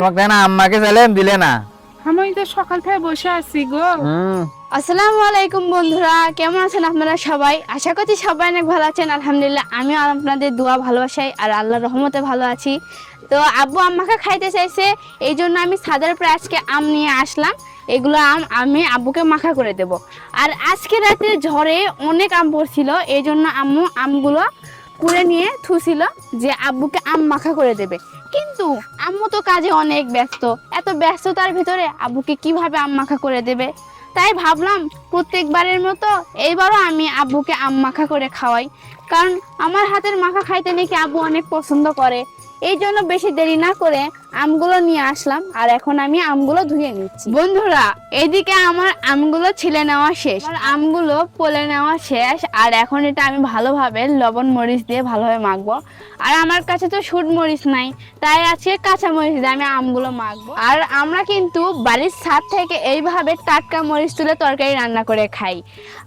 তোমাকে না আম্মাকে চাইলাম দিলে না। আমি তো সকাল থেকে বসে আছি গো। আসসালামু আলাইকুম বন্ধুরা, কেমন আছেন আপনারা সবাই? আশা করছি সবাই অনেক ভালো আছেন। আলহামদুলিল্লাহ আমিও আপনাদের দোয়া ভালোবাসাই আর আল্লাহর রহমতে ভালো আছি। তো আব্বু আম্মাকে খাইতে চাইছে, এই জন্য আমি ছাদের উপরে আজকে আম নিয়ে আসলাম। এগুলো আম আমি আব্বুকে মাখা করে দেব। আর আজকে রাতে ঝড়ে অনেক আম পড়ছিল, এই জন্য আম্মু আমগুলো কুড়ে নিয়ে থুছিল যে আব্বুকে আম মাখা করে দেবে। কিন্তু আম্মু তো কাজে অনেক ব্যস্ত, এত ব্যস্ততার ভিতরে আব্বুকে কিভাবে আম মাখা করে দেবে। তাই ভাবলাম প্রত্যেকবারের মতো এইবারও আমি আব্বুকে আম মাখা করে খাওয়াই, কারণ আমার হাতের মাখা খাইতে নাকি আব্বু অনেক পছন্দ করে। এই জন্য বেশি দেরি না করে আমগুলো নিয়ে আসলাম, আর এখন আমি আমগুলো ধুয়ে নিচ্ছি। বন্ধুরা, এদিকে আমার আমগুলো ছিলে নেওয়া শেষ, আর আমগুলো পলে নেওয়া শেষ, আর এখন এটা আমি ভালোভাবে লবণ মরিচ দিয়ে ভালোভাবে মাখবো। আর আমার কাছে তো শুট মরিচ নাই, তাই আজকে কাঁচা মরিচ দিয়ে আমি আমগুলো মাখবো। আর আমরা কিন্তু বাড়ির ছাদ থেকে এইভাবে টাটকা মরিচ তুলে তরকারি রান্না করে খাই।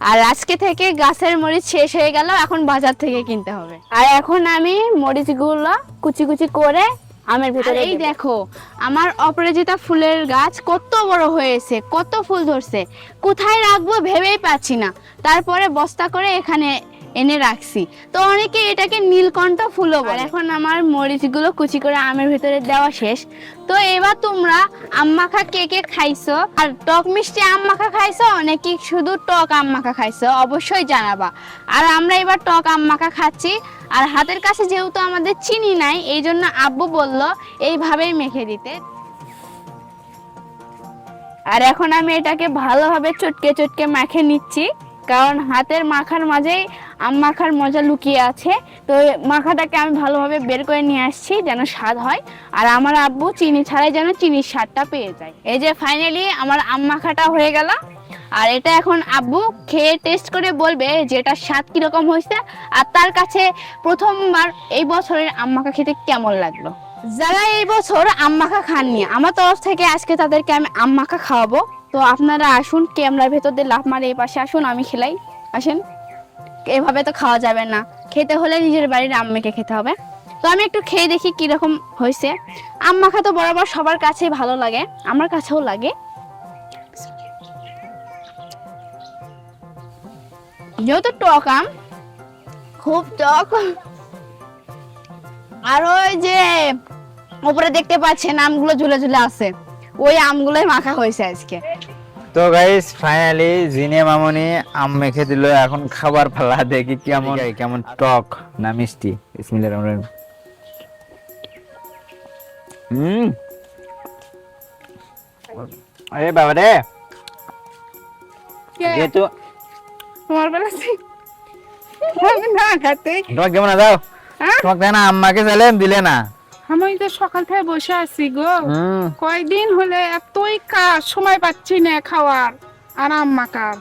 আর আজকে থেকে গাছের মরিচ শেষ হয়ে গেল, এখন বাজার থেকে কিনতে হবে। আর এখন আমি মরিচগুলো কুচি কুচি করে আমের ভিতরে এই দেখো, আমার অপরাজিতা ফুলের গাছ কত বড় হয়েছে, কত ফুল ধরছে, কোথায় রাখবো ভেবেই পাচ্ছি না। তারপরে বস্তা করে এখানে এনে রাখছি। তো অনেকে এটাকে নীলকণ্ঠ ফুলও বলে। এখন আমার মরিচগুলো কুচি করে আমের ভিতরে দেওয়া শেষ। তো এবার তোমরা আম মাখা কে কে খাইছো, আর টক মিষ্টি আম মাখা খাইছো নাকি শুধু টক আম মাখা খাইছো, অবশ্যই জানাবা। আর আমরা এবার টক আম মাখা খাচ্ছি। আর হাতের কাছে যেহেতু আমাদের চিনি নাই, এই জন্য আব্বু বলল এইভাবেই মেখে দিতে। আর এখন আমি এটাকে ভালোভাবে চটকে চটকে মেখে নিচ্ছি, কারণ হাতের মাখার মাঝেই আম মাখার মজা লুকিয়ে আছে। তো মাখাটাকে আমি ভালোভাবে বের করে নিয়ে আসছি যেন স্বাদ হয়, আর আমার আব্বু চিনি ছাড়াই যেন চিনির স্বাদটা পেয়ে যায়। এই যে ফাইনালি আমার আম মাখাটা হয়ে গেল। আর এটা এখন আব্বু খেয়ে টেস্ট করে বলবে যে এটার স্বাদ কিরকম হয়েছে, আর তার কাছে প্রথমবার এই বছরের আম মাখা খেতে কেমন লাগলো। যারা এই বছর আম মাখা খাননি, আমার তরফ থেকে আজকে তাদেরকে আমি আম মাখা খাওয়াবো। তো আপনারা আসুন, ক্যামেরার ভেতর দিয়ে লাফ মারে এই পাশে আসুন, আমি খেলাই। আসেন, এভাবে তো খাওয়া যাবে না, খেতে হলে নিজের বাড়ির আম মেখে খেতে হবে। তো আমি একটু খেয়ে দেখি কিরকম হয়েছে। আম মাখা তো বরাবর সবার কাছেই ভালো লাগে, আমার কাছেও লাগে। যেহেতু টক আম, খুব টক। আর ওই যে উপরে দেখতে পাচ্ছেন আমগুলো ঝুলে ঝুলে আছে, ওই আমগুলোই মাখা হয়েছে আজকে। তো গাইস ফাইনালি জিনে মামনি আম মেখে দিল, এখন খাবার পালা। দেখি কেমন কেমন টক না মিষ্টি। বিসমিল্লাহির রহমানির রহিম। আরে বাবা রে, যেহেতু তোমার বেলা আমি না খাতে। তোমাকে কেমন দাও, তোমাকে না আম্মাকে চাইলাম দিলে না। আমি তো সকাল থেকে বসে আছি গো। কয়েকদিন হলে এতই কাজ, সময় পাচ্ছি না খাওয়ার আর আম মাখার।